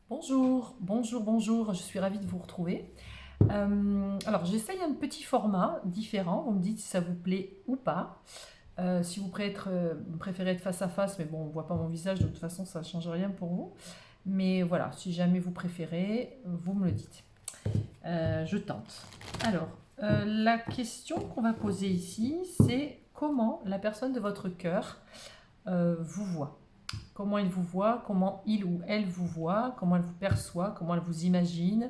Bonjour, bonjour, bonjour, je suis ravie de vous retrouver. Alors j'essaye un petit format différent, vous me dites si ça vous plaît ou pas. Si vous préférez être face à face, mais bon, on ne voit pas mon visage, de toute façon ça ne change rien pour vous. Mais voilà, si jamais vous préférez, vous me le dites. Je tente. Alors, la question qu'on va poser ici, c'est comment la personne de votre cœur vous voit. Comment il vous voit, comment il ou elle vous voit, comment elle vous perçoit, comment elle vous imagine,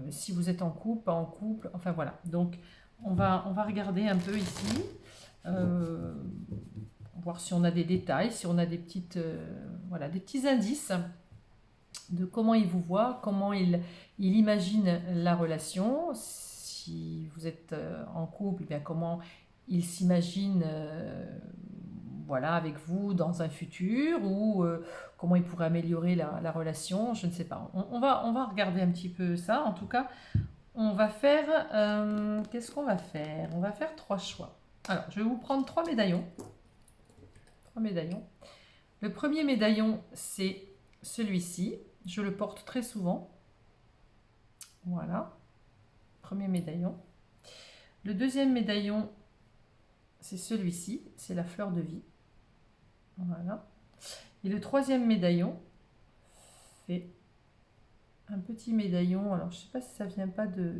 si vous êtes en couple, pas en couple, enfin voilà. Donc on va regarder un peu ici, euh, voir si on a des détails, si on a des voilà, des petits indices de comment il vous voit, comment il imagine la relation. Si vous êtes en couple, eh bien comment il s'imagine voilà, avec vous dans un futur ou comment il pourrait améliorer la relation, je ne sais pas. On va regarder un petit peu ça. En tout cas, on va faire... qu'est-ce qu'on va faire? On va faire trois choix. Alors, je vais vous prendre trois médaillons. Trois médaillons. Le premier médaillon, c'est celui-ci. Je le porte très souvent. Voilà. Premier médaillon. Le deuxième médaillon, c'est celui-ci. C'est la fleur de vie. Voilà. Et le troisième médaillon fait un petit médaillon. Alors, je ne sais pas si ça vient pas de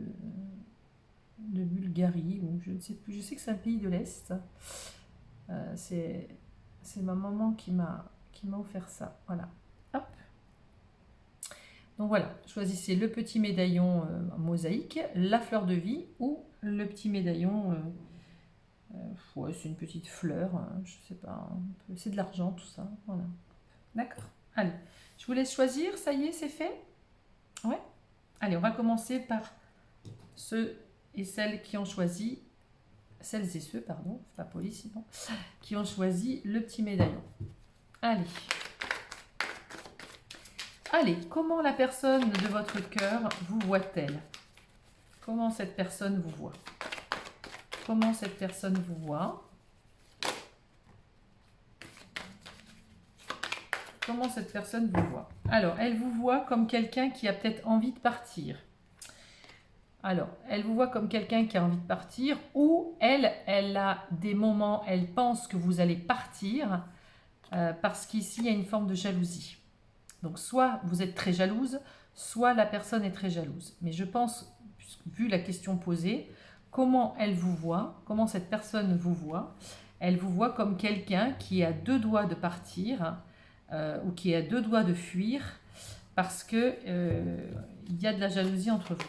Bulgarie ou je ne sais plus. Je sais que c'est un pays de l'Est. C'est ma maman qui m'a offert ça. Voilà. Hop. Donc voilà, choisissez le petit médaillon mosaïque, la fleur de vie ou le petit médaillon. Ouais, c'est une petite fleur, hein, je sais pas. C'est de l'argent tout ça. Voilà. D'accord. Allez, je vous laisse choisir. Ça y est, c'est fait. Ouais. Allez, on va commencer par ceux et celles qui ont choisi, celles et ceux, pardon, c'est pas poli sinon, qui ont choisi le petit médaillon. Allez. Allez, comment la personne de votre cœur vous voit-elle? Comment cette personne vous voit? Comment cette personne vous voit? Comment cette personne vous voit? Alors, elle vous voit comme quelqu'un qui a peut-être envie de partir. Alors, elle vous voit comme quelqu'un qui a envie de partir ou elle a des moments, elle pense que vous allez partir parce qu'ici, il y a une forme de jalousie. Donc, soit vous êtes très jalouse, soit la personne est très jalouse. Mais je pense, vu la question posée, comment elle vous voit, comment cette personne vous voit, elle vous voit comme quelqu'un qui est à deux doigts de partir ou qui est à deux doigts de fuir parce que il y a de la jalousie entre vous.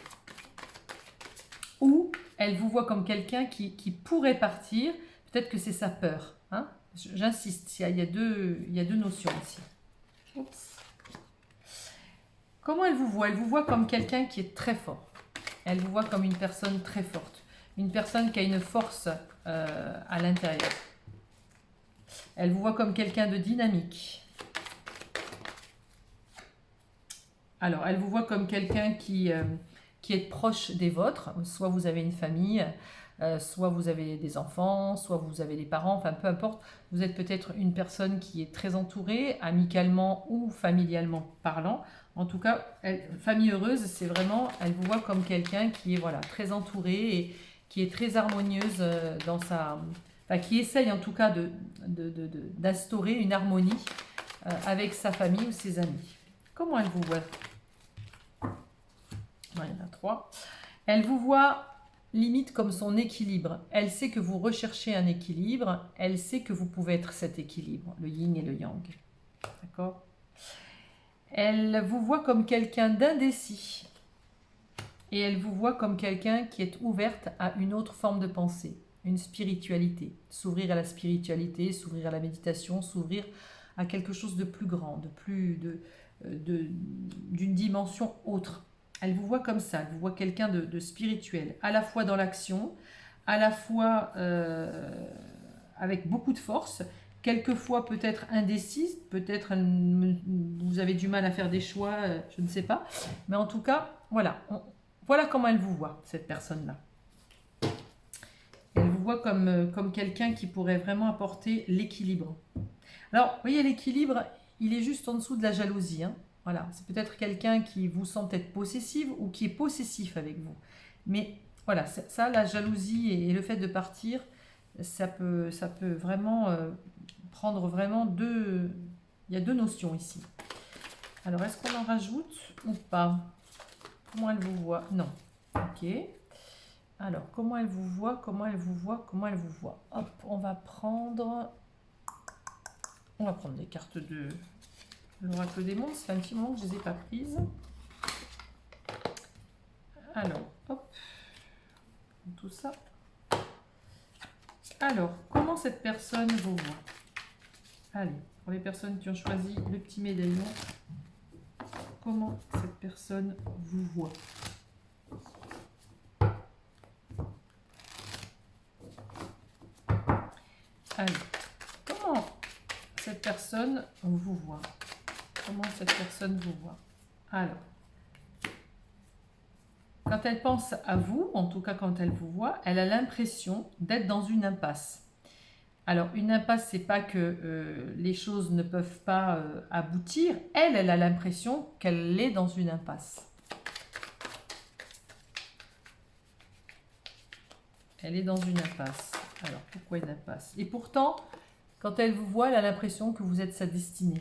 Ou elle vous voit comme quelqu'un qui pourrait partir, peut-être que c'est sa peur. Hein. J'insiste, il y a deux notions ici. Oups. Comment elle vous voit? Elle vous voit comme quelqu'un qui est très fort. Elle vous voit comme une personne très forte. Une personne qui a une force à l'intérieur. Elle vous voit comme quelqu'un de dynamique. Alors, elle vous voit comme quelqu'un qui est proche des vôtres. Soit vous avez une famille, soit vous avez des enfants, soit vous avez des parents, enfin peu importe. Vous êtes peut-être une personne qui est très entourée, amicalement ou familialement parlant. En tout cas, famille heureuse, c'est vraiment, elle vous voit comme quelqu'un qui est voilà, très entouré et qui est très harmonieuse dans sa... Enfin, qui essaye en tout cas d'instaurer une harmonie avec sa famille ou ses amis. Comment elle vous voit? Il y en a trois. Elle vous voit limite comme son équilibre. Elle sait que vous recherchez un équilibre. Elle sait que vous pouvez être cet équilibre, le yin et le yang. D'accord? Elle vous voit comme quelqu'un d'indécis. Et elle vous voit comme quelqu'un qui est ouverte à une autre forme de pensée, une spiritualité. S'ouvrir à la spiritualité, s'ouvrir à la méditation, s'ouvrir à quelque chose de plus grand, d'une dimension autre. Elle vous voit comme ça, elle vous voit quelqu'un de spirituel, à la fois dans l'action, à la fois avec beaucoup de force, quelquefois peut-être indécise, peut-être vous avez du mal à faire des choix, je ne sais pas. Mais en tout cas, voilà, voilà comment elle vous voit, cette personne-là. Elle vous voit comme quelqu'un qui pourrait vraiment apporter l'équilibre. Alors, vous voyez, l'équilibre, il est juste en dessous de la jalousie. Hein. Voilà, c'est peut-être quelqu'un qui vous sent peut-être possessive ou qui est possessif avec vous. Mais voilà, ça, la jalousie et le fait de partir, ça peut vraiment prendre vraiment deux... Il y a deux notions ici. Alors, est-ce qu'on en rajoute ou pas? Comment elle vous voit? Non. Ok. Alors, comment elle vous voit? Comment elle vous voit? Comment elle vous voit? Hop, on va prendre les cartes de l'oracle des mondes. Ça fait un petit moment que je ne les ai pas prises. Alors, hop, tout ça. Alors, comment cette personne vous voit? Allez, pour les personnes qui ont choisi le petit médaillon, comment cette personne vous voit? Allez, comment cette personne vous voit? Comment cette personne vous voit? Alors, quand elle pense à vous, en tout cas quand elle vous voit, elle a l'impression d'être dans une impasse. Alors, une impasse, c'est pas que les choses ne peuvent pas aboutir. Elle a l'impression qu'elle est dans une impasse. Elle est dans une impasse. Alors, pourquoi une impasse? Et pourtant, quand elle vous voit, elle a l'impression que vous êtes sa destinée.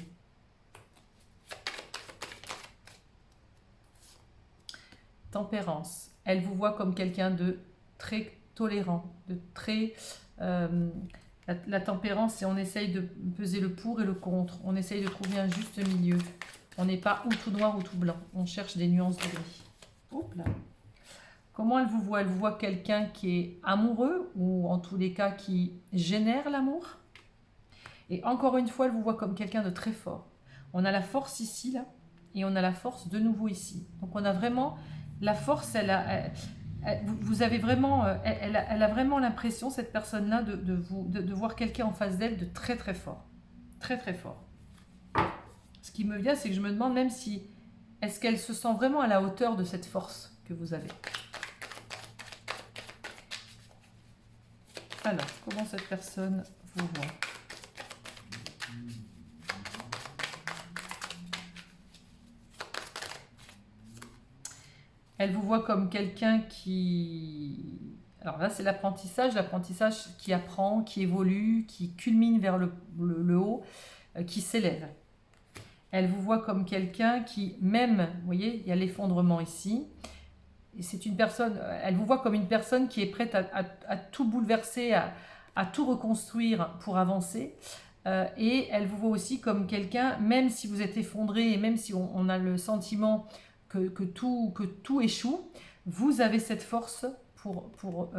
Tempérance. Elle vous voit comme quelqu'un de très tolérant, de très... la tempérance, c'est on essaye de peser le pour et le contre. On essaye de trouver un juste milieu. On n'est pas ou tout noir ou tout blanc. On cherche des nuances de gris. Hop là. Comment elle vous voit? Elle vous voit quelqu'un qui est amoureux ou en tous les cas qui génère l'amour. Et encore une fois, elle vous voit comme quelqu'un de très fort. On a la force ici, là, et on a la force de nouveau ici. Donc on a vraiment la force, vous avez vraiment, elle a vraiment l'impression, cette personne-là, de voir quelqu'un en face d'elle de très très fort. Très très fort. Ce qui me vient, c'est que je me demande même si, est-ce qu'elle se sent vraiment à la hauteur de cette force que vous avez? Alors, comment cette personne vous voit? Elle vous voit comme quelqu'un qui... Alors là, c'est l'apprentissage qui apprend, qui évolue, qui culmine vers le haut, qui s'élève. Elle vous voit comme quelqu'un qui, même, vous voyez, il y a l'effondrement ici. C'est une personne, elle vous voit comme une personne qui est prête à tout bouleverser, à tout reconstruire pour avancer. Et elle vous voit aussi comme quelqu'un, même si vous êtes effondré et même si on a le sentiment que tout échoue, vous avez cette force pour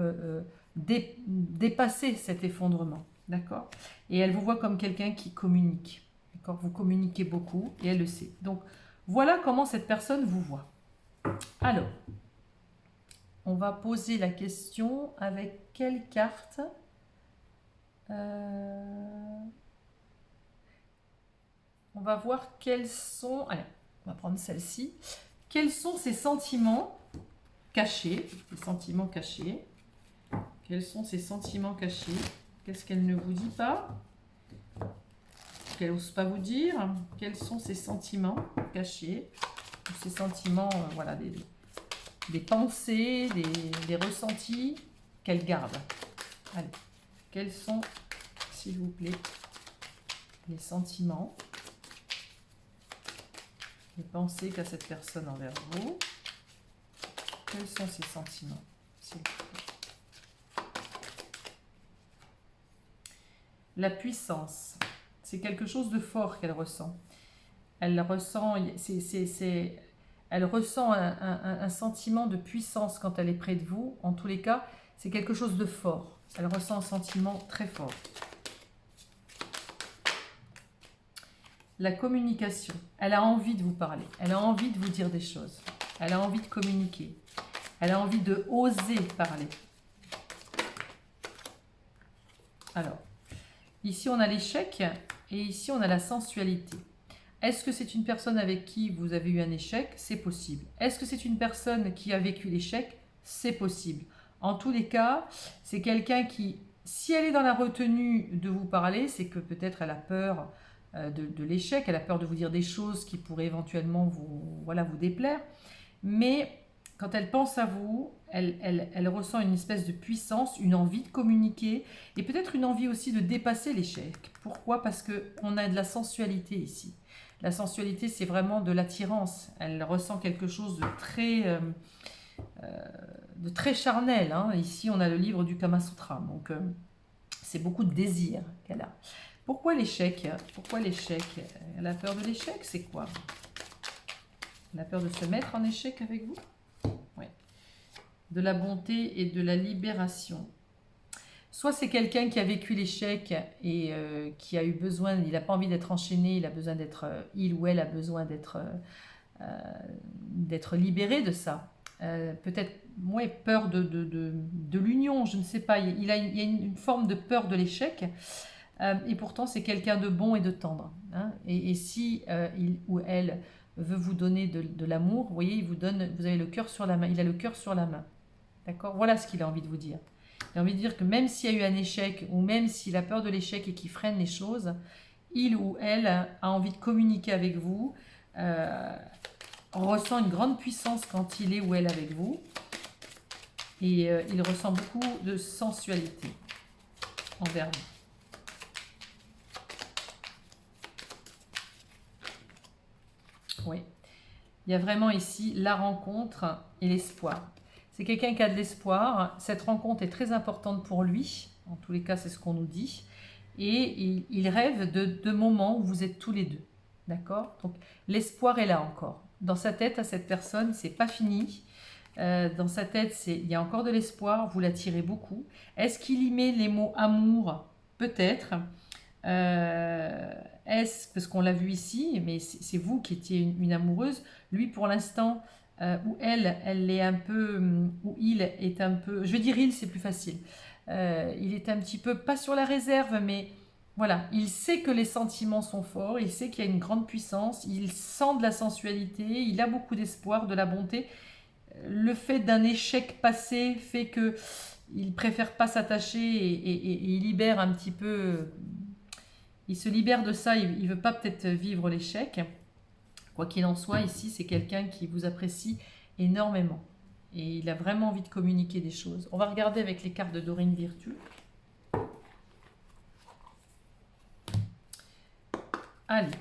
dépasser cet effondrement. D'accord? Et elle vous voit comme quelqu'un qui communique. D'accord? Vous communiquez beaucoup et elle le sait. Donc, voilà comment cette personne vous voit. Alors, on va poser la question avec quelle carte? On va voir quels sont... Allez, on va prendre celle-ci. Quels sont ses sentiments cachés? Les sentiments cachés. Quels sont ses sentiments cachés? Qu'est-ce qu'elle ne vous dit pas? Qu'elle n'ose pas vous dire? Quels sont ses sentiments cachés? Ces sentiments, voilà, des pensées, des ressentis qu'elle garde. Allez, quels sont, s'il vous plaît, les sentiments, les pensées qu'a cette personne envers vous? Quels sont ces sentiments, s'il vous plaît? La puissance, c'est quelque chose de fort qu'elle ressent. Elle ressent, elle ressent un sentiment de puissance quand elle est près de vous. En tous les cas, c'est quelque chose de fort. Elle ressent un sentiment très fort. La communication. Elle a envie de vous parler. Elle a envie de vous dire des choses. Elle a envie de communiquer. Elle a envie de oser parler. Alors, ici on a l'échec et ici on a la sensualité. Est-ce que c'est une personne avec qui vous avez eu un échec? C'est possible. Est-ce que c'est une personne qui a vécu l'échec? C'est possible. En tous les cas, c'est quelqu'un qui, si elle est dans la retenue de vous parler, c'est que peut-être elle a peur de l'échec, elle a peur de vous dire des choses qui pourraient éventuellement vous, voilà, vous déplaire. Mais quand elle pense à vous, elle ressent une espèce de puissance, une envie de communiquer et peut-être une envie aussi de dépasser l'échec. Pourquoi? Parce qu'on a de la sensualité ici. La sensualité, c'est vraiment de l'attirance. Elle ressent quelque chose de très charnel, hein. Ici, on a le livre du Kama Sutra. Donc, c'est beaucoup de désir qu'elle a. Pourquoi l'échec? Pourquoi l'échec? Elle a peur de l'échec, c'est quoi? Elle a peur de se mettre en échec avec vous? Oui. De la bonté et de la libération. Soit c'est quelqu'un qui a vécu l'échec et qui a eu besoin, il n'a pas envie d'être enchaîné, il a besoin d'être, il ou elle a besoin d'être libéré de ça. Peut-être, ouais, peur de l'union, je ne sais pas, il y a une forme de peur de l'échec. Et pourtant, c'est quelqu'un de bon et de tendre, hein. Et si il ou elle veut vous donner de l'amour, vous voyez, il vous donne, vous avez le cœur sur la main, il a le cœur sur la main. D'accord? Voilà ce qu'il a envie de vous dire. Il a envie de dire que même s'il y a eu un échec, ou même s'il a peur de l'échec et qu'il freine les choses, il ou elle a envie de communiquer avec vous, ressent une grande puissance quand il est ou elle avec vous, et il ressent beaucoup de sensualité envers vous. Oui. Il y a vraiment ici la rencontre et l'espoir. C'est quelqu'un qui a de l'espoir. Cette rencontre est très importante pour lui. En tous les cas, c'est ce qu'on nous dit. Et il rêve de moments où vous êtes tous les deux. D'accord? Donc, l'espoir est là encore. Dans sa tête, à cette personne, c'est pas fini. Dans sa tête, il y a encore de l'espoir. Vous l'attirez beaucoup. Est-ce qu'il y met les mots amour? Peut-être. Est-ce, parce qu'on l'a vu ici, mais c'est vous qui étiez une amoureuse, lui pour l'instant, ou elle est un peu, ou il est un peu, je vais dire il, c'est plus facile, il est un petit peu, pas sur la réserve, mais voilà, il sait que les sentiments sont forts, il sait qu'il y a une grande puissance, il sent de la sensualité, il a beaucoup d'espoir, de la bonté. Le fait d'un échec passé fait que il préfère pas s'attacher et il libère un petit peu. Il se libère de ça, il ne veut pas peut-être vivre l'échec. Quoi qu'il en soit, ici, c'est quelqu'un qui vous apprécie énormément. Et il a vraiment envie de communiquer des choses. On va regarder avec les cartes de Dorine Virtue. Allez,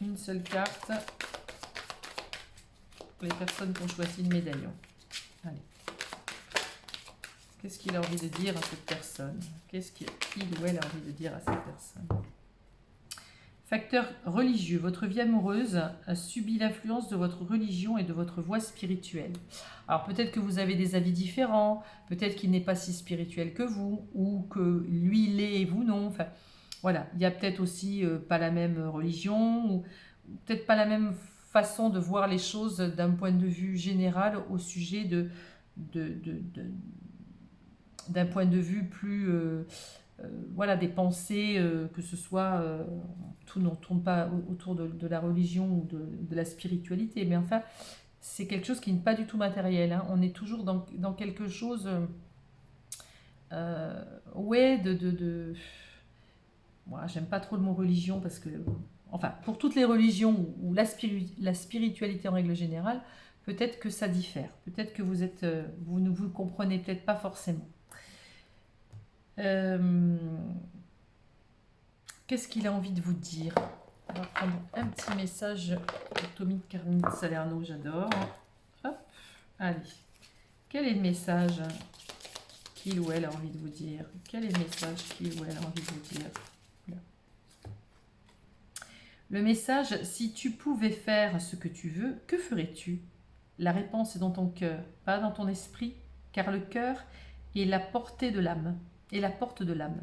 une seule carte pour les personnes qui ont choisi le médaillon. Allez. Qu'est-ce qu'il a envie de dire à cette personne? Qu'est-ce qu'il ou elle a envie de dire à cette personne? Facteur religieux. Votre vie amoureuse a subi l'influence de votre religion et de votre voie spirituelle. Alors peut-être que vous avez des avis différents, peut-être qu'il n'est pas si spirituel que vous, ou que lui l'est et vous non. Enfin, voilà, il y a peut-être aussi pas la même religion, ou peut-être pas la même façon de voir les choses d'un point de vue général au sujet d'un point de vue plus voilà, des pensées, que ce soit tout ne tourne pas autour de la religion ou de la spiritualité, mais enfin c'est quelque chose qui n'est pas du tout matériel, hein. On est toujours dans quelque chose ouais moi j'aime pas trop le mot religion parce que enfin pour toutes les religions ou la spiritualité en règle générale, peut-être que ça diffère, peut-être que vous ne vous comprenez peut-être pas forcément. Qu'est-ce qu'il a envie de vous dire? On va prendre un petit message de Tommy Carmine Salerno, j'adore. Hop, allez. Quel est le message qu'il ou elle a envie de vous dire? Quel est le message qu'il ou elle a envie de vous dire? Là. Le message, si tu pouvais faire ce que tu veux, que ferais-tu? La réponse est dans ton cœur, pas dans ton esprit, car le cœur est la portée de l'âme. Et la porte de l'âme.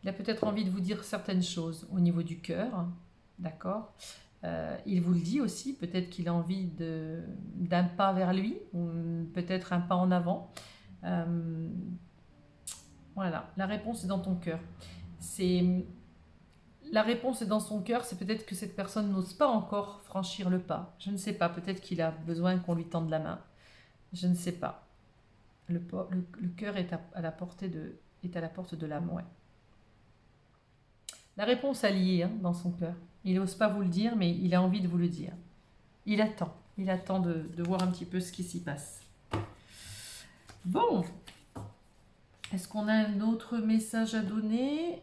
Il a peut-être envie de vous dire certaines choses au niveau du cœur, d'accord? Il vous le dit aussi, peut-être qu'il a envie d'un pas vers lui, ou peut-être un pas en avant. Voilà, la réponse est dans ton cœur. La réponse est dans son cœur, c'est peut-être que cette personne n'ose pas encore franchir le pas. Je ne sais pas, peut-être qu'il a besoin qu'on lui tende la main. Je ne sais pas. Le cœur est à la porte de l'âme, ouais. La réponse est liée hein, dans son cœur. Il n'ose pas vous le dire, mais il a envie de vous le dire. Il attend. Il attend de voir un petit peu ce qui s'y passe. Bon. Est-ce qu'on a un autre message à donner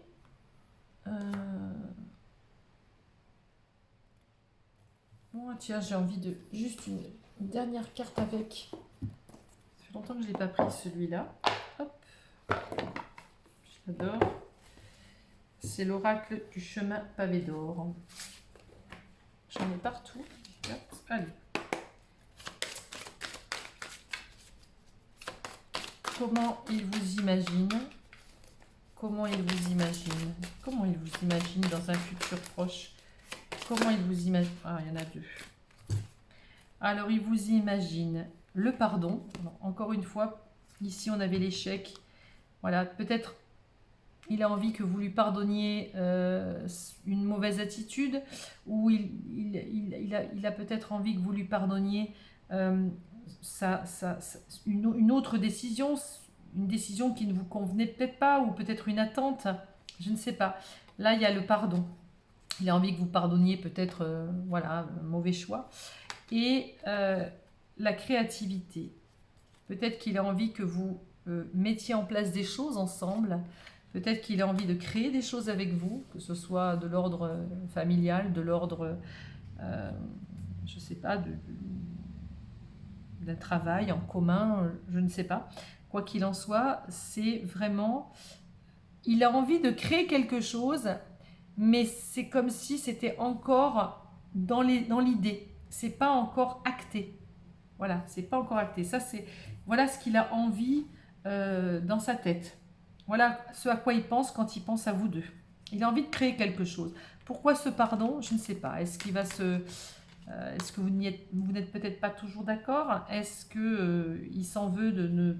Bon, tiens, j'ai envie de... Juste une dernière carte avec... Ça fait longtemps que je ne l'ai pas pris, celui-là. Hop. J'adore. C'est l'oracle du chemin pavé d'or. J'en ai partout. Allez. Comment il vous imagine? Comment il vous imagine? Comment il vous imagine dans un futur proche? Comment il vous imagine? Ah, il y en a deux. Alors, il vous imagine le pardon. Alors, encore une fois, ici, on avait l'échec. Voilà, peut-être il a envie que vous lui pardonniez une mauvaise attitude, ou il a peut-être envie que vous lui pardonniez une autre décision, une décision qui ne vous convenait peut-être pas, ou peut-être une attente, je ne sais pas. Là, il y a le pardon. Il a envie que vous pardonniez peut-être, voilà, un mauvais choix. Et la créativité. Peut-être qu'il a envie que vous mettiez en place des choses ensemble. Peut-être qu'il a envie de créer des choses avec vous, que ce soit de l'ordre familial, de l'ordre, je ne sais pas, d'un travail en commun, je ne sais pas. Quoi qu'il en soit, c'est vraiment... Il a envie de créer quelque chose, mais c'est comme si c'était encore dans l'idée. C'est pas encore acté. Voilà, c'est pas encore acté. Ça, c'est... Voilà ce qu'il a envie dans sa tête. Voilà ce à quoi il pense quand il pense à vous deux. Il a envie de créer quelque chose. Pourquoi ce pardon? Je ne sais pas. Est-ce qu'il va se... est-ce que vous n'êtes peut-être pas toujours d'accord? Est-ce qu'il s'en veut de ne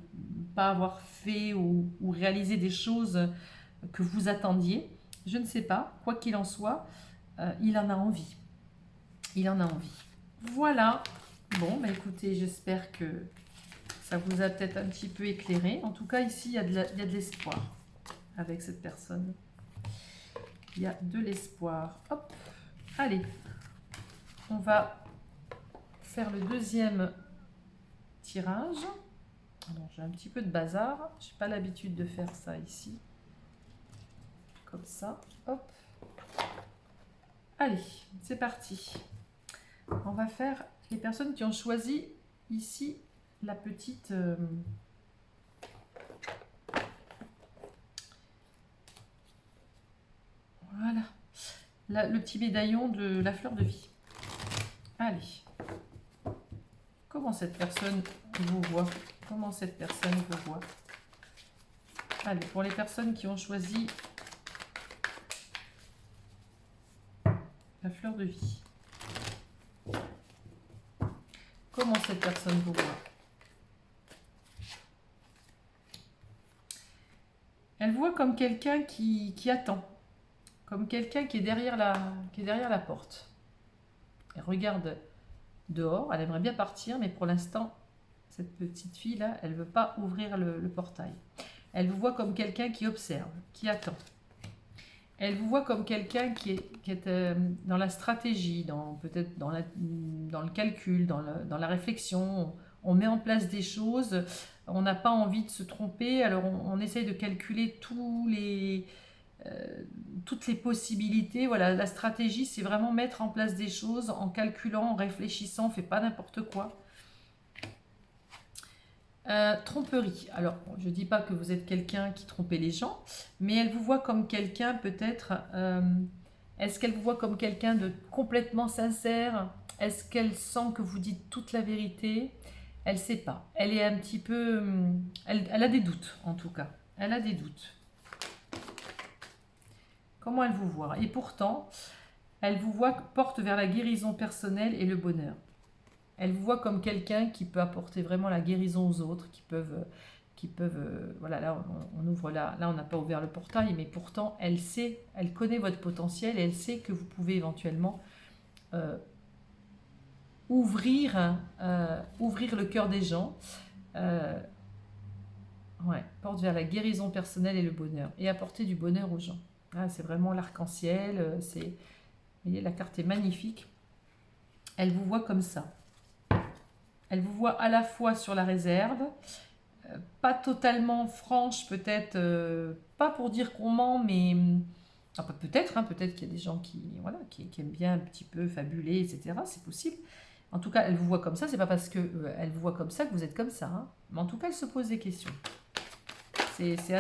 pas avoir fait ou réalisé des choses que vous attendiez? Je ne sais pas. Quoi qu'il en soit, il en a envie. Il en a envie. Voilà. Bon, bah écoutez, j'espère que ça vous a peut-être un petit peu éclairé. En tout cas, ici, il y a de l'espoir avec cette personne. Il y a de l'espoir. Hop, allez. On va faire le deuxième tirage. Alors, j'ai un petit peu de bazar. Je n'ai pas l'habitude de faire ça ici. Comme ça. Hop. Allez, c'est parti. On va faire les personnes qui ont choisi ici la petite... voilà. Le petit médaillon de la fleur de vie. Allez. Comment cette personne vous voit? Comment cette personne vous voit? Allez, pour les personnes qui ont choisi la fleur de vie. Comment cette personne vous voit? Elle voit comme quelqu'un qui attend. Comme quelqu'un qui est derrière la porte. Elle regarde dehors, elle aimerait bien partir, mais pour l'instant, cette petite fille-là, elle ne veut pas ouvrir le portail. Elle vous voit comme quelqu'un qui observe, qui attend. Elle vous voit comme quelqu'un qui est dans la stratégie, peut-être dans le calcul, dans la réflexion. On met en place des choses, on n'a pas envie de se tromper, alors on essaye de calculer toutes les possibilités. Voilà, la stratégie, c'est vraiment mettre en place des choses en calculant, en réfléchissant, on ne fait pas n'importe quoi. Tromperie. Alors, je ne dis pas que vous êtes quelqu'un qui trompait les gens, mais elle vous voit comme quelqu'un peut-être... est-ce qu'elle vous voit comme quelqu'un de complètement sincère? Est-ce qu'elle sent que vous dites toute la vérité? Elle ne sait pas. Elle est un petit peu... elle a des doutes, en tout cas. Elle a des doutes. Comment elle vous voit? Et pourtant, elle vous voit porte vers la guérison personnelle et le bonheur. Elle vous voit comme quelqu'un qui peut apporter vraiment la guérison aux autres, qui peuvent voilà, là on ouvre là on n'a pas ouvert le portail, mais pourtant elle sait, elle connaît votre potentiel et elle sait que vous pouvez éventuellement ouvrir le cœur des gens. Ouais, porte vers la guérison personnelle et le bonheur, et apporter du bonheur aux gens. Ah, c'est vraiment l'arc-en-ciel. Vous voyez, la carte est magnifique. Elle vous voit comme ça. Elle vous voit à la fois sur la réserve, pas totalement franche, peut-être, pas pour dire qu'on ment, mais peut-être, hein, peut-être qu'il y a des gens qui, voilà, qui aiment bien un petit peu fabuler, etc. C'est possible. En tout cas, elle vous voit comme ça, c'est pas parce que elle vous voit comme ça que vous êtes comme ça, hein. Mais en tout cas, elle se pose des questions. C'est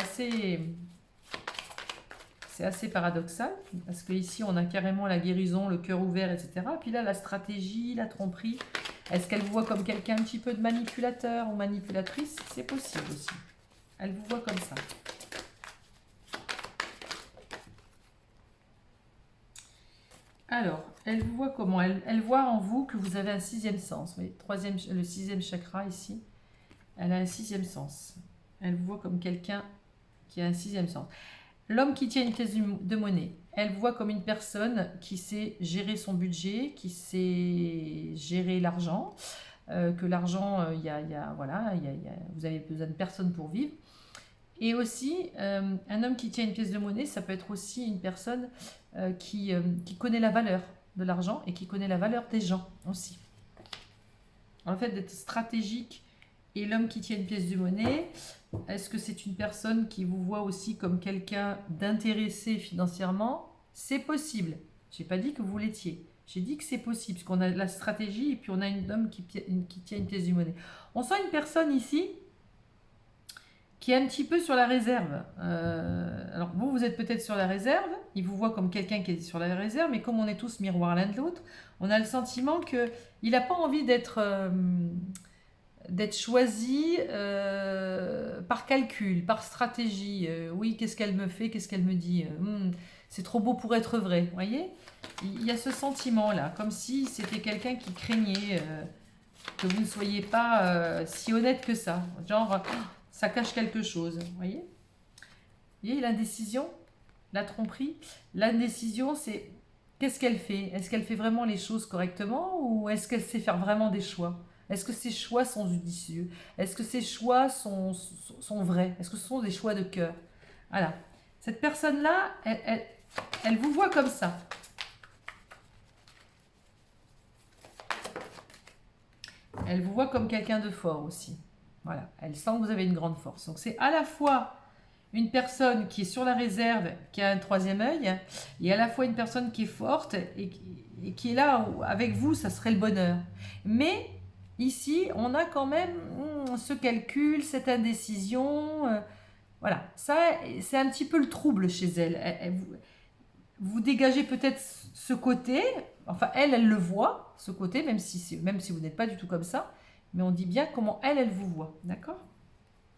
assez paradoxal, parce qu'ici, on a carrément la guérison, le cœur ouvert, etc. Puis là, la stratégie, la tromperie. Est-ce qu'elle vous voit comme quelqu'un un petit peu de manipulateur ou manipulatrice? C'est possible aussi. Elle vous voit comme ça. Alors, elle vous voit comment? Elle voit en vous que vous avez un sixième sens. Vous voyez, le sixième chakra ici, elle a un sixième sens. Elle vous voit comme quelqu'un qui a un sixième sens. L'homme qui tient une pièce de monnaie, elle vous voit comme une personne qui sait gérer son budget, qui sait gérer l'argent, que l'argent, voilà, vous avez besoin de personne pour vivre. Et aussi, un homme qui tient une pièce de monnaie, ça peut être aussi une personne qui connaît la valeur de l'argent et qui connaît la valeur des gens aussi. En fait, d'être stratégique. Et l'homme qui tient une pièce de monnaie, est-ce que c'est une personne qui vous voit aussi comme quelqu'un d'intéressé financièrement? C'est possible. Je n'ai pas dit que vous l'étiez. J'ai dit que c'est possible, parce qu'on a la stratégie et puis on a un homme qui tient une pièce de monnaie. On sent une personne ici qui est un petit peu sur la réserve. Alors vous êtes peut-être sur la réserve, il vous voit comme quelqu'un qui est sur la réserve, mais comme on est tous miroirs l'un de l'autre, on a le sentiment qu'il n'a pas envie d'être choisi par calcul, par stratégie. Oui, qu'est-ce qu'elle me fait, qu'est-ce qu'elle me dit, c'est trop beau pour être vrai, vous voyez? Il y a ce sentiment-là, comme si c'était quelqu'un qui craignait que vous ne soyez pas si honnête que ça. Genre, ça cache quelque chose, vous voyez? Vous voyez l'indécision, la tromperie? L'indécision, c'est qu'est-ce qu'elle fait? Est-ce qu'elle fait vraiment les choses correctement ou est-ce qu'elle sait faire vraiment des choix? Est-ce que ses choix sont judicieux? Est-ce que ses choix sont vrais? Est-ce que ce sont des choix de cœur? Voilà. Cette personne-là, elle vous voit comme ça. Elle vous voit comme quelqu'un de fort aussi. Voilà. Elle sent que vous avez une grande force. Donc c'est à la fois une personne qui est sur la réserve, qui a un troisième œil, et à la fois une personne qui est forte et qui est là où, avec vous, ça serait le bonheur. Mais ici, on a quand même ce calcul, cette indécision. Voilà, ça, c'est un petit peu le trouble chez elle. Vous dégagez peut-être ce côté, enfin elle le voit, ce côté, même si vous n'êtes pas du tout comme ça, mais on dit bien comment elle vous voit, d'accord?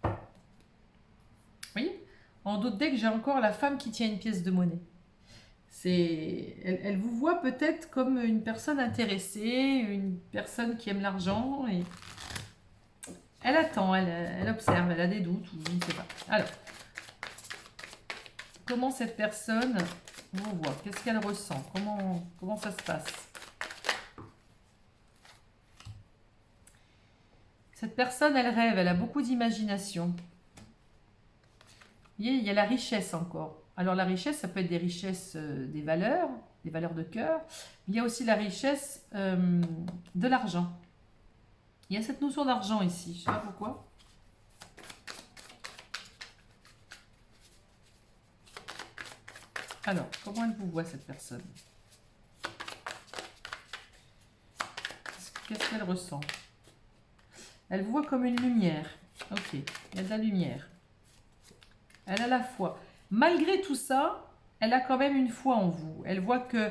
Vous voyez? En d'autres decks, j'ai encore la femme qui tient une pièce de monnaie. Elle vous voit peut-être comme une personne intéressée, une personne qui aime l'argent, et elle attend, elle observe, elle a des doutes, ou je ne sais pas. Alors, comment cette personne vous voit? Qu'est-ce qu'elle ressent? Comment ça se passe? Cette personne, elle rêve, elle a beaucoup d'imagination. Vous voyez, il y a la richesse encore. Alors la richesse, ça peut être des richesses, des valeurs de cœur. Il y a aussi la richesse de l'argent. Il y a cette notion d'argent ici, je ne sais pas pourquoi. Alors, comment elle vous voit cette personne? Qu'est-ce qu'elle ressent? Elle vous voit comme une lumière. Ok, il y a de la lumière. Elle a la foi. Malgré tout ça, elle a quand même une foi en vous. Elle voit que,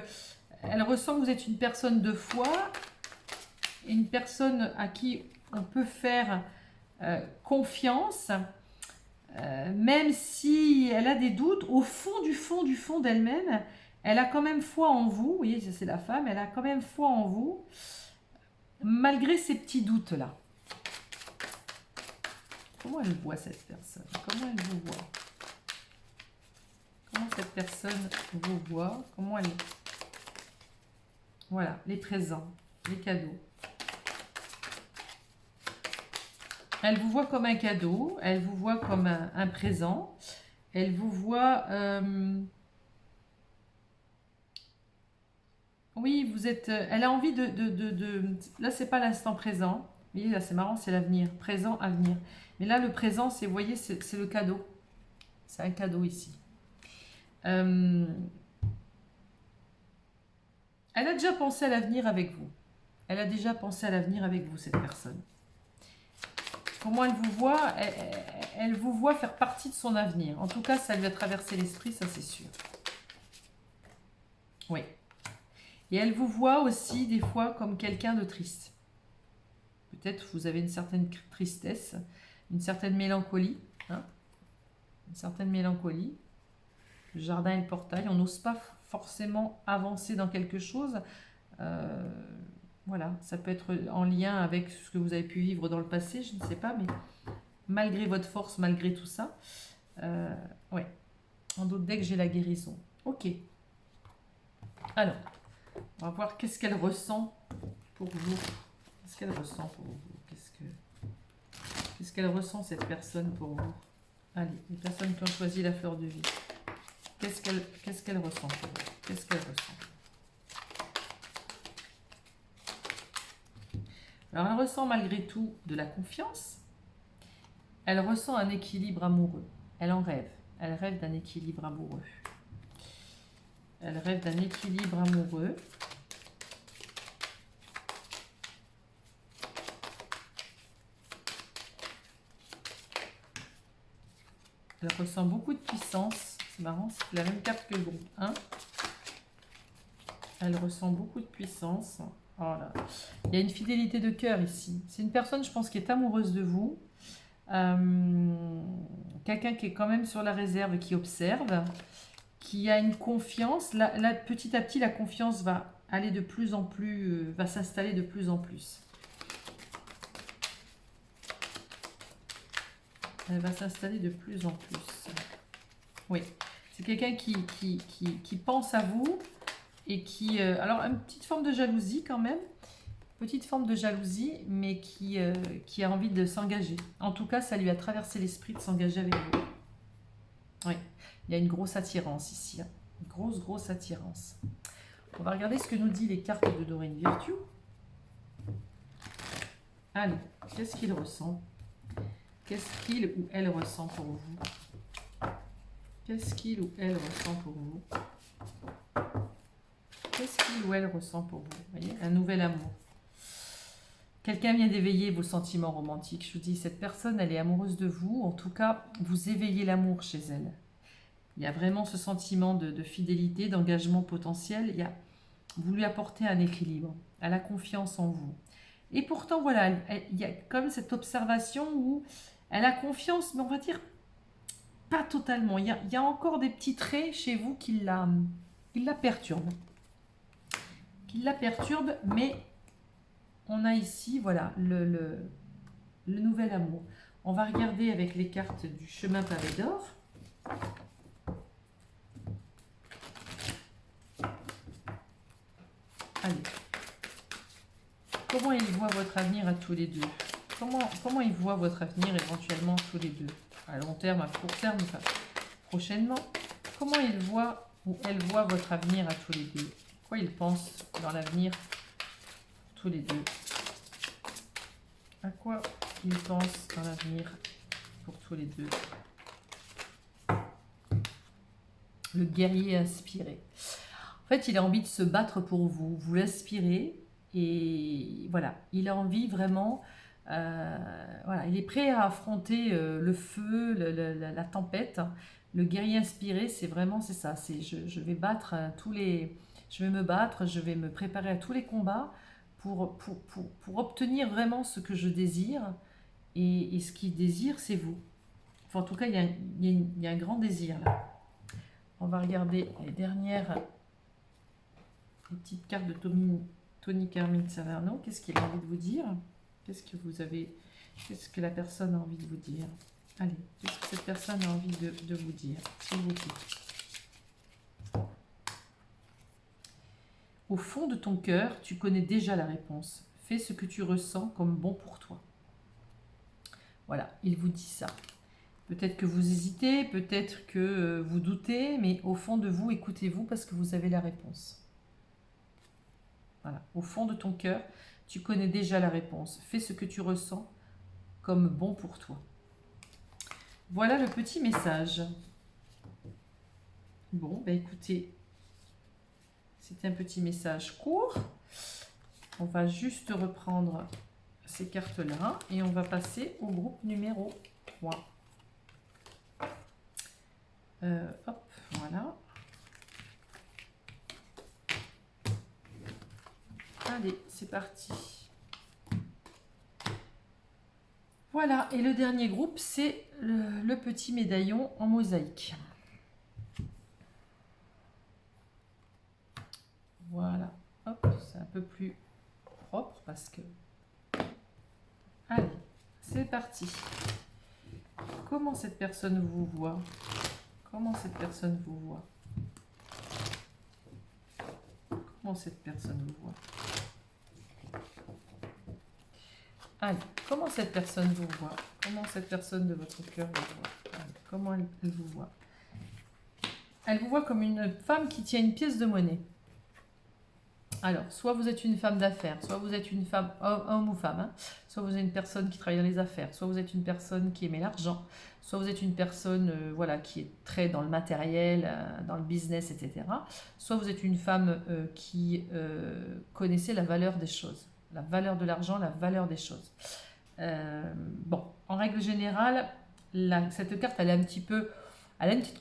elle ressent que vous êtes une personne de foi, une personne à qui on peut faire confiance, même si elle a des doutes, au fond d'elle-même, elle a quand même foi en vous. Vous voyez, ça c'est la femme, elle a quand même foi en vous, malgré ces petits doutes-là. Comment elle voit cette personne? Comment elle vous voit? Comment cette personne vous voit? Comment elle... Voilà, les présents, les cadeaux. Elle vous voit comme un cadeau, elle vous voit comme un présent, elle vous voit Oui, vous êtes. Elle a envie là, c'est pas l'instant présent. Vous voyez, là, c'est marrant, c'est l'avenir. Présent, avenir. Mais là, le présent, c'est, vous voyez, c'est le cadeau. C'est un cadeau ici. Euh, Elle a déjà pensé à l'avenir avec vous. Elle a déjà pensé à l'avenir avec vous, cette personne. Comment elle vous voit? Elle vous voit faire partie de son avenir. En tout cas, ça lui a traversé l'esprit, ça c'est sûr. Oui. Et elle vous voit aussi des fois comme quelqu'un de triste. Peut-être vous avez une certaine tristesse, une certaine mélancolie. Hein, une certaine mélancolie. Le jardin et le portail, on n'ose pas forcément avancer dans quelque chose. Voilà, ça peut être en lien avec ce que vous avez pu vivre dans le passé, je ne sais pas, mais malgré votre force, malgré tout ça, ouais. En d'autres decks, j'ai la guérison. Ok. Alors, on va voir qu'est-ce qu'elle ressent pour vous. Qu'est-ce qu'elle ressent pour vous? Qu'est-ce qu'elle ressent, cette personne, pour vous? Allez, les personnes qui ont choisi la fleur de vie. Qu'est-ce qu'elle ressent pour vous? Qu'est-ce qu'elle ressent? Alors, elle ressent malgré tout de la confiance. Elle ressent un équilibre amoureux. Elle en rêve. Elle rêve d'un équilibre amoureux. Elle rêve d'un équilibre amoureux. Elle ressent beaucoup de puissance. C'est marrant, c'est la même carte que le groupe 1. Elle ressent beaucoup de puissance. Oh là. Il y a une fidélité de cœur ici. C'est une personne, je pense, qui est amoureuse de vous. Quelqu'un qui est quand même sur la réserve, qui observe, qui a une confiance. Là, petit à petit, la confiance va aller de plus en plus, va s'installer de plus en plus. Elle va s'installer de plus en plus. Oui, c'est quelqu'un qui pense à vous et qui... alors, une petite forme de jalousie quand même. Petite forme de jalousie, mais qui a envie de s'engager. En tout cas, ça lui a traversé l'esprit de s'engager avec vous. Oui, il y a une grosse attirance ici. Hein. Une grosse attirance. On va regarder ce que nous dit les cartes de Doreen Virtue. Allez, qu'est-ce qu'il ressent? Qu'est-ce qu'il ou elle ressent pour vous? Qu'est-ce qu'il ou elle ressent pour vous? Qu'est-ce qu'il ou elle ressent pour vous? Vous voyez, un nouvel amour. Quelqu'un vient d'éveiller vos sentiments romantiques. Je vous dis, cette personne, elle est amoureuse de vous. En tout cas, vous éveillez l'amour chez elle. Il y a vraiment ce sentiment de fidélité, d'engagement potentiel. Vous lui apportez un équilibre. Elle a confiance en vous. Et pourtant, voilà, il y a comme cette observation où elle a confiance, mais on va dire pas totalement. Il y a encore des petits traits chez vous qui la perturbent. Mais on a ici, voilà, le nouvel amour. On va regarder avec les cartes du chemin pavé d'or. Allez. Comment ils voient votre avenir à tous les deux? Comment ils voient votre avenir éventuellement tous les deux? À long terme, à court terme, enfin, prochainement. Comment ils voient ou elles voient votre avenir à tous les deux? Quoi ils pensent dans l'avenir tous les deux? À quoi ils pensent dans l'avenir pour tous les deux? Le guerrier inspiré. En fait, il a envie de se battre pour vous. Vous l'inspirez. Et voilà, il a envie vraiment, voilà, il est prêt à affronter le feu, la tempête. Le guerrier inspiré, c'est vraiment, c'est ça. C'est je vais battre je vais me battre, je vais me préparer à tous les combats pour obtenir vraiment ce que je désire. Et ce qu'il désire, c'est vous. Enfin, en tout cas, il y a un grand désir là. On va regarder les petites cartes de Tony Carmine Saverno. Qu'est-ce qu'il a envie de vous dire? Qu'est-ce que la personne a envie de vous dire? Allez, qu'est-ce que cette personne a envie de vous dire, s'il vous plaît? Au fond de ton cœur, tu connais déjà la réponse. Fais ce que tu ressens comme bon pour toi. Voilà, il vous dit ça. Peut-être que vous hésitez, peut-être que vous doutez, mais au fond de vous, écoutez-vous parce que vous avez la réponse. Voilà. Au fond de ton cœur, tu connais déjà la réponse. Fais ce que tu ressens comme bon pour toi. Voilà le petit message. Bon, ben écoutez, c'était un petit message court. On va juste reprendre ces cartes-là et on va passer au groupe numéro 3. Hop, voilà. Allez, c'est parti. Voilà, et le dernier groupe, c'est le petit médaillon en mosaïque. Voilà, hop, c'est un peu plus propre parce que... Allez, c'est parti. Comment cette personne vous voit? Comment cette personne vous voit? Comment cette personne vous voit? Allez, comment cette personne vous voit? Comment cette personne de votre cœur vous voit? Allez, comment elle vous voit? Elle vous voit comme une femme qui tient une pièce de monnaie. Alors, soit vous êtes une femme d'affaires, soit vous êtes une femme, homme ou femme, hein, soit vous êtes une personne qui travaille dans les affaires, soit vous êtes une personne qui aimait l'argent, soit vous êtes une personne voilà, qui est très dans le matériel, dans le business, etc. Soit vous êtes une femme qui connaissait la valeur des choses, la valeur de l'argent, la valeur des choses. Bon, en règle générale, cette carte, elle est un petit peu... Elle a une petite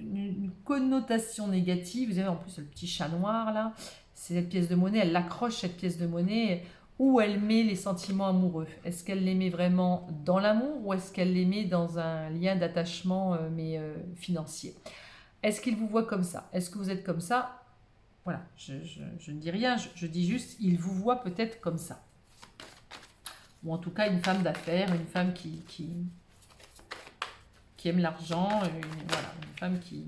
une connotation négative. Vous avez en plus le petit chat noir là. C'est cette pièce de monnaie. Elle accroche cette pièce de monnaie où elle met les sentiments amoureux. Est-ce qu'elle les met vraiment dans l'amour ou est-ce qu'elle les met dans un lien d'attachement mais financier? Est-ce qu'il vous voit comme ça? Est-ce que vous êtes comme ça? Voilà, je ne dis rien. Je dis juste, il vous voit peut-être comme ça. Ou en tout cas une femme d'affaires, une femme qui aime l'argent, voilà, une femme qui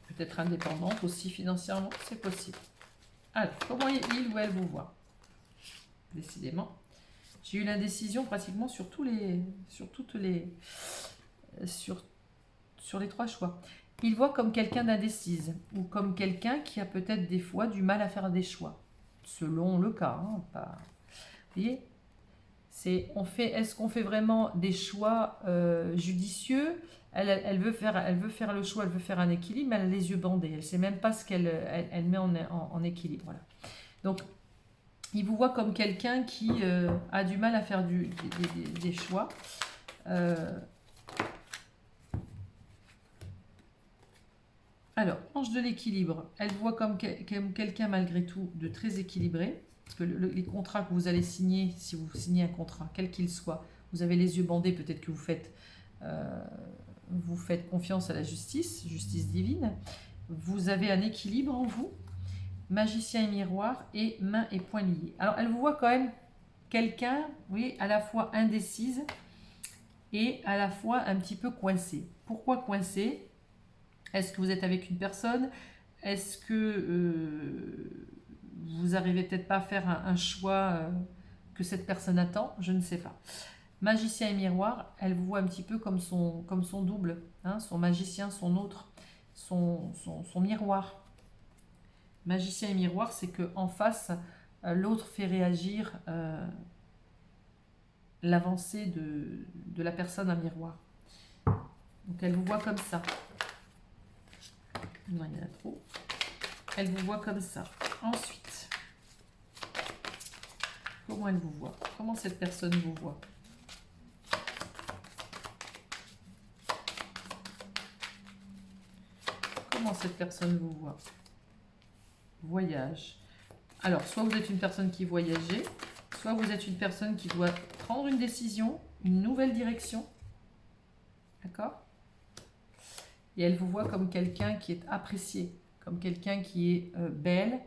peut être indépendante aussi financièrement, c'est possible. Alors, comment il ou elle vous voit? Décidément, j'ai eu l'indécision pratiquement sur les 3 choix. Il voit comme quelqu'un d'indécise ou comme quelqu'un qui a peut-être des fois du mal à faire des choix, selon le cas. Hein, pas... Vous voyez, est-ce qu'on fait vraiment des choix judicieux? Elle veut faire le choix, elle veut faire un équilibre, mais elle a les yeux bandés. Elle ne sait même pas ce qu'elle met en équilibre. Voilà. Donc, il vous voit comme quelqu'un qui a du mal à faire des choix. Alors, ange de l'équilibre, elle voit comme quelqu'un malgré tout de très équilibré. Parce que les contrats que vous allez signer, si vous signez un contrat, quel qu'il soit, vous avez les yeux bandés, peut-être que vous faites confiance à la justice divine. Vous avez un équilibre en vous, magicien et miroir, et main et poing liés. Alors, elle vous voit quand même quelqu'un, vous voyez, à la fois indécise et à la fois un petit peu coincé. Pourquoi coincé? Est-ce que vous êtes avec une personne? Est-ce que vous n'arrivez peut-être pas à faire un choix que cette personne attend? Je ne sais pas. Magicien et miroir, elle vous voit un petit peu comme son double, hein, son magicien, son autre, son miroir. Magicien et miroir, c'est qu'en face, l'autre fait réagir l'avancée de la personne à miroir. Donc elle vous voit comme ça. Non, il y en a trop. Elle vous voit comme ça. Ensuite, comment elle vous voit? Comment cette personne vous voit? Comment cette personne vous voit? Voyage. Alors, soit vous êtes une personne qui voyageait, soit vous êtes une personne qui doit prendre une décision, une nouvelle direction. D'accord? Et elle vous voit comme quelqu'un qui est apprécié, comme quelqu'un qui est belle,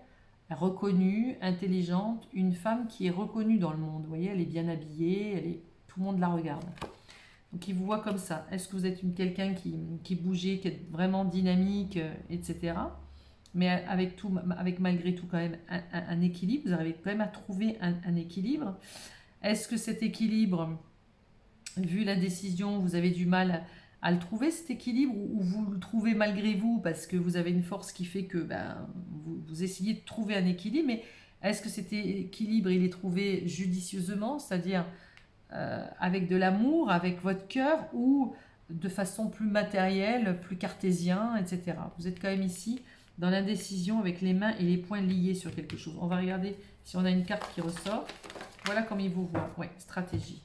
reconnue, intelligente, une femme qui est reconnue dans le monde. Vous voyez, elle est bien habillée, tout le monde la regarde. Donc il vous voit comme ça. Est-ce que vous êtes quelqu'un qui bougeait, qui est vraiment dynamique, etc. Mais avec malgré tout quand même un équilibre. Vous arrivez quand même à trouver un équilibre. Est-ce que cet équilibre, vu la décision, vous avez du mal à le trouver cet équilibre, ou vous le trouvez malgré vous parce que vous avez une force qui fait que vous essayez de trouver un équilibre, mais est-ce que cet équilibre il est trouvé judicieusement, c'est-à-dire avec de l'amour, avec votre cœur, ou de façon plus matérielle, plus cartésien, etc. Vous êtes quand même ici dans l'indécision avec les mains et les poings liés sur quelque chose. On va regarder si on a une carte qui ressort. Voilà comme il vous voit. Oui, stratégie.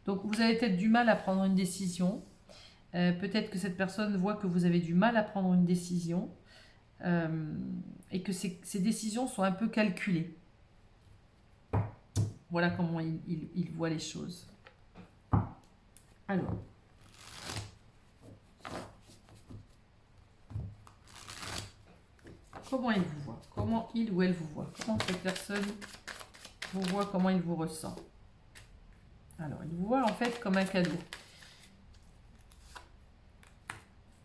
Donc vous avez peut-être du mal à prendre une décision. Peut-être que cette personne voit que vous avez du mal à prendre une décision et que ces décisions sont un peu calculées. Voilà comment il voit les choses. Alors. Comment il vous voit? Comment il ou elle vous voit? Comment cette personne vous voit? Comment il vous ressent? Alors, il vous voit en fait comme un cadeau.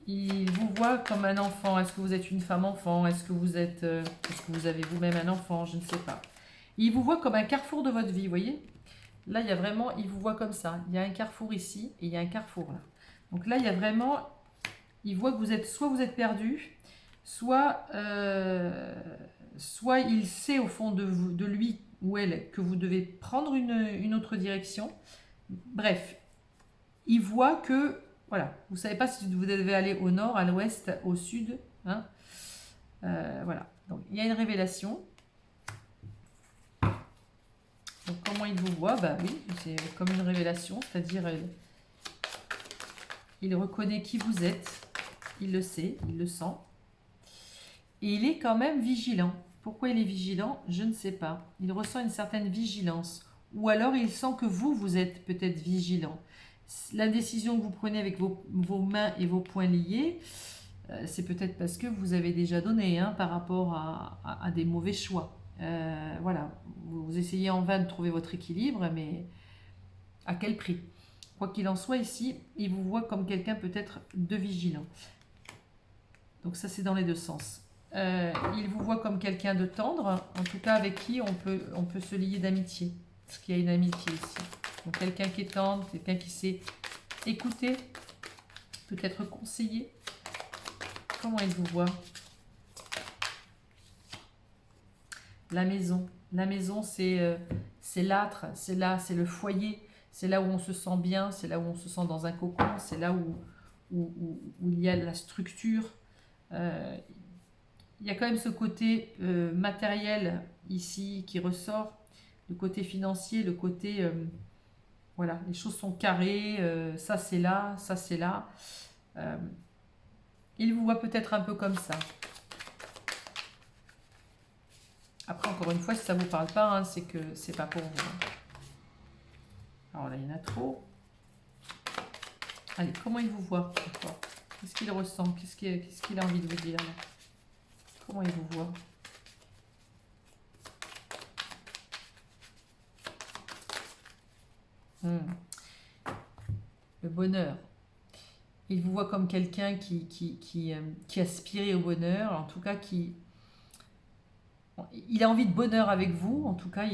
Il vous voit comme un enfant. Est-ce que vous êtes une femme enfant? Est-ce que vous avez vous-même un enfant? Je ne sais pas. Il vous voit comme un carrefour de votre vie, vous voyez? Là, il y a vraiment, il vous voit comme ça. Il y a un carrefour ici et il y a un carrefour là. Donc là, il y a vraiment, il voit que soit vous êtes perdu, soit il sait au fond de lui ou elle que vous devez prendre une autre direction. Bref, il voit que, voilà, vous ne savez pas si vous devez aller au nord, à l'ouest, au sud. Hein. Voilà, donc il y a une révélation. Donc comment il vous voit? Bah oui, c'est comme une révélation, c'est-à-dire il reconnaît qui vous êtes, il le sait, il le sent. Et il est quand même vigilant. Pourquoi il est vigilant? Je ne sais pas. Il ressent une certaine vigilance. Ou alors il sent que vous êtes peut-être vigilant. La décision que vous prenez avec vos mains et vos poings liés, c'est peut-être parce que vous avez déjà donné par rapport à des mauvais choix. Voilà, vous essayez en vain de trouver votre équilibre, mais à quel prix? Quoi qu'il en soit, ici, il vous voit comme quelqu'un peut-être de vigilant. Donc ça, c'est dans les deux sens. Il vous voit comme quelqu'un de tendre, en tout cas avec qui on peut se lier d'amitié. Parce qu'il y a une amitié ici. Donc quelqu'un qui est tendre, quelqu'un qui sait écouter, peut-être conseiller. Comment il vous voit? La maison. La maison, c'est l'âtre, c'est le foyer. C'est là où on se sent bien, c'est là où on se sent dans un cocon, c'est là où il y a la structure. Il y a quand même ce côté matériel ici qui ressort, le côté financier, le côté voilà, les choses sont carrées, ça c'est là, ça c'est là. Il vous voit peut-être un peu comme ça. Après, encore une fois, si ça ne vous parle pas, c'est que c'est pas pour vous. Alors là, il y en a trop. Allez, comment il vous voit? Qu'est-ce qu'il ressent? Qu'est-ce qu'il a envie de vous dire là? Comment il vous voit? Le bonheur. Il vous voit comme quelqu'un qui aspirait au bonheur, en tout cas il a envie de bonheur avec vous, en tout cas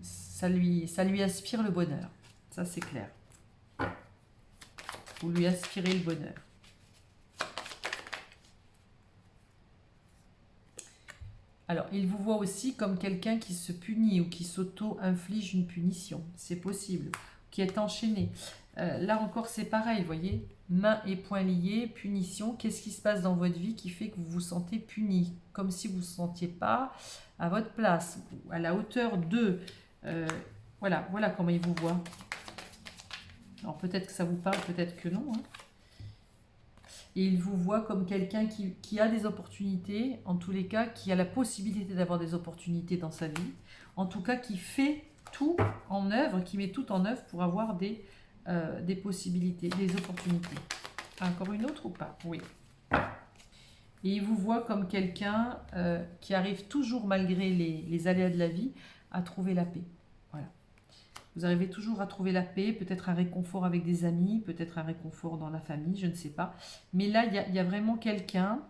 ça lui aspire le bonheur. Ça c'est clair. Vous lui aspirez le bonheur. Alors, il vous voit aussi comme quelqu'un qui se punit ou qui s'auto-inflige une punition. C'est possible. Qui est enchaîné. Là encore, c'est pareil, vous voyez. Mains et poings liés, punition. Qu'est-ce qui se passe dans votre vie qui fait que vous vous sentez puni? Comme si vous ne vous sentiez pas à votre place, à la hauteur d'eux. Voilà comment il vous voit. Alors, peut-être que ça vous parle, peut-être que non. Et il vous voit comme quelqu'un qui a des opportunités, en tous les cas, qui a la possibilité d'avoir des opportunités dans sa vie, en tout cas qui fait tout en œuvre, qui met tout en œuvre pour avoir des possibilités, des opportunités. Encore une autre ou pas? Oui. Et il vous voit comme quelqu'un qui arrive toujours, malgré les aléas de la vie, à trouver la paix. Voilà. Vous arrivez toujours à trouver la paix, peut-être un réconfort avec des amis, peut-être un réconfort dans la famille, je ne sais pas. Mais là, il y a vraiment quelqu'un,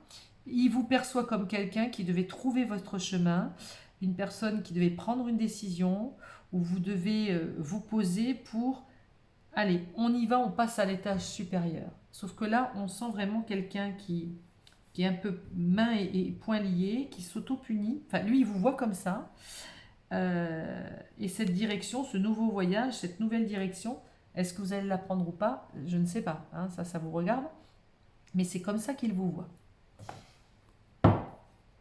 il vous perçoit comme quelqu'un qui devait trouver votre chemin, une personne qui devait prendre une décision, où vous devez vous poser pour Allez, on y va, on passe à l'étage supérieur. Sauf que là, on sent vraiment quelqu'un qui est un peu main et poing liés, qui s'auto-punit. Enfin, lui, il vous voit comme ça. Et cette direction, ce nouveau voyage, cette nouvelle direction, est-ce que vous allez la prendre ou pas? Je ne sais pas, hein, ça vous regarde. Mais c'est comme ça qu'il vous voit.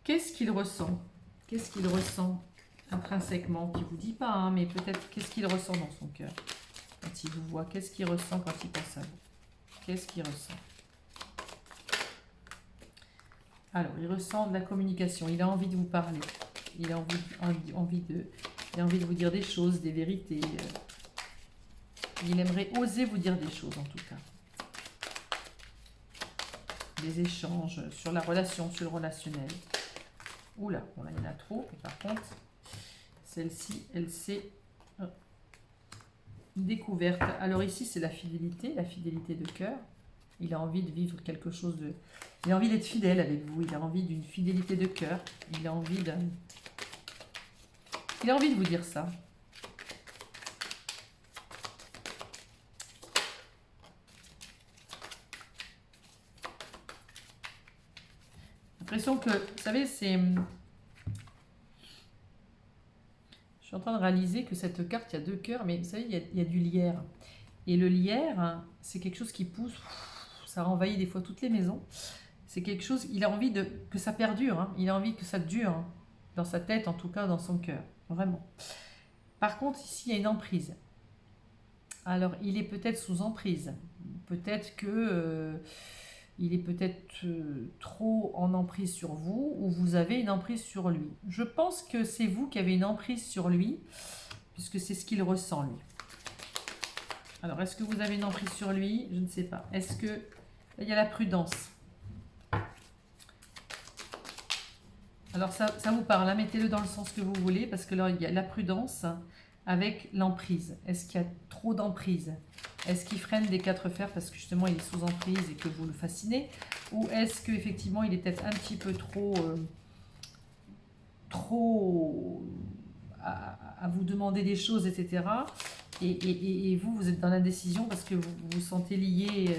Qu'est-ce qu'il ressent? Qu'est-ce qu'il ressent intrinsèquement, qui ne vous dit pas, hein, mais peut-être qu'est-ce qu'il ressent dans son cœur quand il vous voit? Qu'est-ce qu'il ressent quand il pense à vous? Qu'est-ce qu'il ressent? Alors, il ressent de la communication, il a envie de vous parler, il a envie de vous dire des choses, des vérités. Il aimerait oser vous dire des choses en tout cas. Des échanges sur la relation, sur le relationnel. Oula, bon là il y en a trop, mais par contre, celle-ci, elle s'est découverte. Alors ici, c'est la fidélité de cœur. Il a envie de vivre quelque chose de... Il a envie d'être fidèle avec vous, il a envie d'une fidélité de cœur, il a envie de vous dire ça. L'impression que, vous savez, c'est... Je suis en train de réaliser que cette carte, il y a 2 cœurs, mais vous savez, il y a du lierre. Et le lierre, hein, c'est quelque chose qui pousse, ça envahit des fois toutes les maisons. C'est quelque chose, il a envie que ça perdure, hein, il a envie que ça dure, hein, dans sa tête, en tout cas dans son cœur, vraiment. Par contre, ici, il y a une emprise. Alors, il est peut-être sous emprise. Peut-être que... il est peut-être trop en emprise sur vous ou vous avez une emprise sur lui. Je pense que c'est vous qui avez une emprise sur lui, puisque c'est ce qu'il ressent, lui. Alors, est-ce que vous avez une emprise sur lui? Je ne sais pas. Est-ce que... Il y a la prudence. Alors, ça vous parle, hein, mettez-le dans le sens que vous voulez, parce que là, il y a la prudence avec l'emprise. Est-ce qu'il y a trop d'emprise? Est-ce qu'il freine des 4 fers parce que justement il est sous emprise et que vous le fascinez? Ou est-ce qu'effectivement il est peut-être un petit peu trop à vous demander des choses, etc. Et vous êtes dans l'indécision parce que vous vous sentez lié,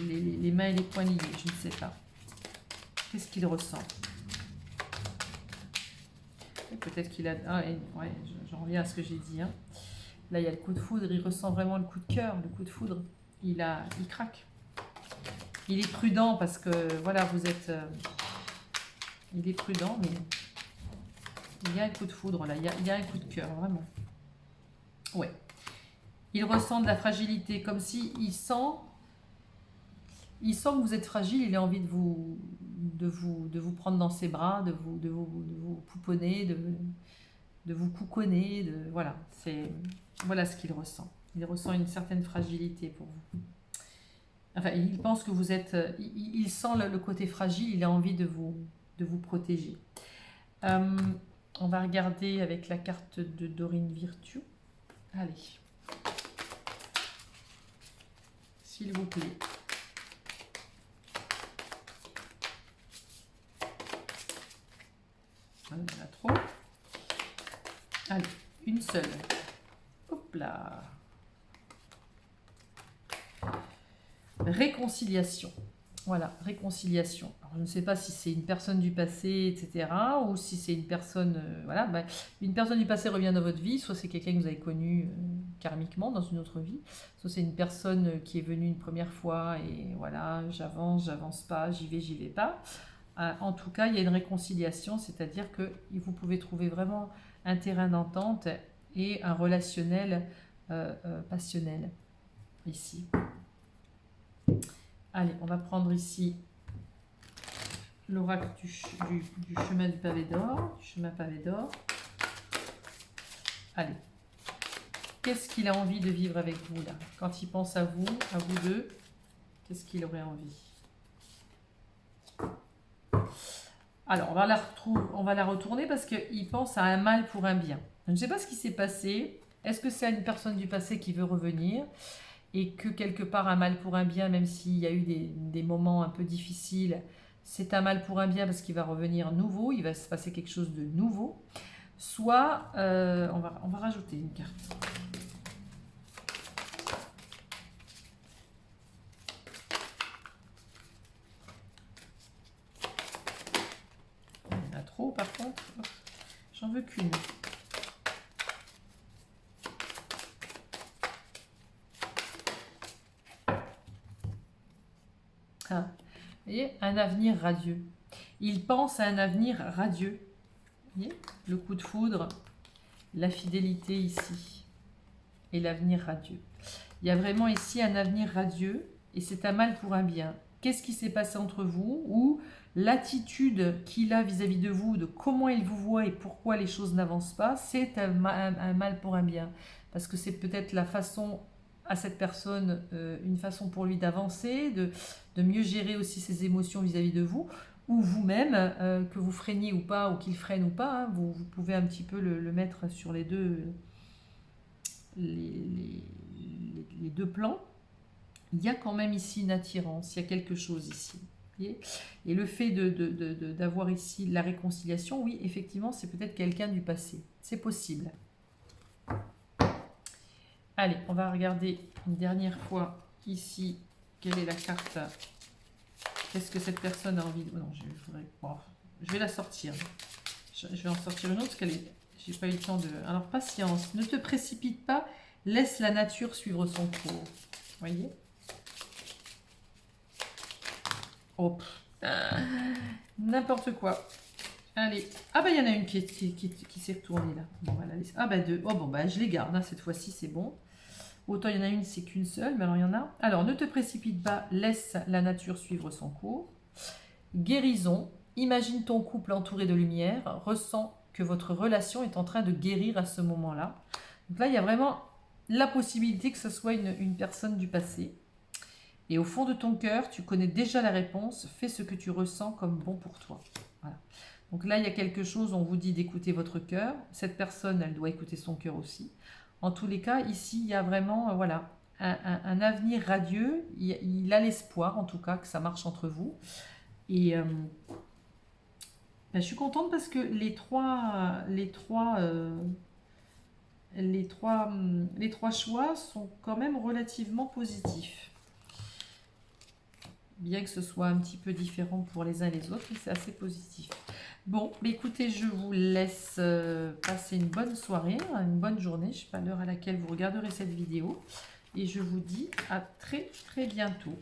les mains et les poings liés, je ne sais pas. Qu'est-ce qu'il ressent? Peut-être qu'il a... Ah, ouais, j'en reviens à ce que j'ai dit, hein. Là, il y a le coup de foudre, il ressent vraiment le coup de cœur, le coup de foudre. Il craque. Il est prudent parce que, voilà, vous êtes... il est prudent, mais il y a un coup de foudre, là. Il y a un coup de cœur, vraiment. Ouais. Il ressent de la fragilité, comme si il sent que vous êtes fragile, il a envie de vous prendre dans ses bras, de vous pouponner, de vous couconner, voilà. Voilà ce qu'il ressent. Il ressent une certaine fragilité pour vous. Enfin, il pense que vous êtes... Il sent le côté fragile, il a envie de vous protéger. On va regarder avec la carte de Dorine Virtue. Allez. S'il vous plaît. Il y en a trop. Allez, une seule. Hop là. Réconciliation. Voilà, réconciliation. Alors, je ne sais pas si c'est une personne du passé, etc. Ou si c'est une personne... voilà, une personne du passé revient dans votre vie. Soit c'est quelqu'un que vous avez connu karmiquement dans une autre vie. Soit c'est une personne qui est venue une première fois et voilà, j'avance pas, j'y vais pas. En tout cas, il y a une réconciliation, c'est-à-dire que vous pouvez trouver vraiment un terrain d'entente et un relationnel passionnel ici. Allez, on va prendre ici l'oracle du chemin du pavé d'or, pavé d'or. Allez, qu'est-ce qu'il a envie de vivre avec vous là? Quand il pense à vous deux, qu'est-ce qu'il aurait envie? Alors, on va la retourner parce qu'il pense à un mal pour un bien. Je ne sais pas ce qui s'est passé. Est-ce que c'est une personne du passé qui veut revenir et que quelque part un mal pour un bien, même s'il y a eu des moments un peu difficiles, c'est un mal pour un bien parce qu'il va revenir nouveau, il va se passer quelque chose de nouveau. Soit, on va rajouter une carte. trop par contre. J'en veux qu'une. Ah, vous voyez, un avenir radieux. Il pense à un avenir radieux. Vous voyez, le coup de foudre, la fidélité ici et l'avenir radieux. Il y a vraiment ici un avenir radieux et c'est un mal pour un bien. Qu'est-ce qui s'est passé entre vous ou l'attitude qu'il a vis-à-vis de vous, de comment il vous voit et pourquoi les choses n'avancent pas, c'est un mal pour un bien. Parce que c'est peut-être la façon à cette personne, une façon pour lui d'avancer, de mieux gérer aussi ses émotions vis-à-vis de vous, ou vous-même, que vous freiniez ou pas, ou qu'il freine ou pas, hein, vous pouvez un petit peu le mettre sur les deux, les deux plans. Il y a quand même ici une attirance, il y a quelque chose ici. Et le fait d'avoir ici la réconciliation, oui, effectivement, c'est peut-être quelqu'un du passé. C'est possible. Allez, on va regarder une dernière fois ici, quelle est la carte. Qu'est-ce que cette personne a envie de... Non, je vais la sortir. Je vais en sortir une autre parce qu'elle est... J'ai pas eu le temps de... Alors, patience, ne te précipite pas, laisse la nature suivre son cours. Vous voyez? Oh, n'importe quoi. Allez. Ah bah il y en a une qui s'est retournée là. Bon, voilà. Ah bah deux. Oh bon bah je les garde, hein. Cette fois-ci c'est bon. Autant il y en a une, c'est qu'une seule, mais alors il y en a. Alors ne te précipite pas, laisse la nature suivre son cours. Guérison. Imagine ton couple entouré de lumière, ressens que votre relation est en train de guérir à ce moment-là. Donc là il y a vraiment la possibilité que ce soit une personne du passé. Et au fond de ton cœur, tu connais déjà la réponse, fais ce que tu ressens comme bon pour toi. Voilà. Donc là, il y a quelque chose, on vous dit d'écouter votre cœur. Cette personne, elle doit écouter son cœur aussi. En tous les cas, ici, il y a vraiment voilà, un avenir radieux. Il a l'espoir, en tout cas, que ça marche entre vous. Et je suis contente parce que les trois choix sont quand même relativement positifs. Bien que ce soit un petit peu différent pour les uns et les autres, mais c'est assez positif. Bon, écoutez, je vous laisse passer une bonne soirée, une bonne journée. Je ne sais pas l'heure à laquelle vous regarderez cette vidéo. Et je vous dis à très très bientôt.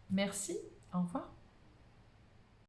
Merci, au revoir.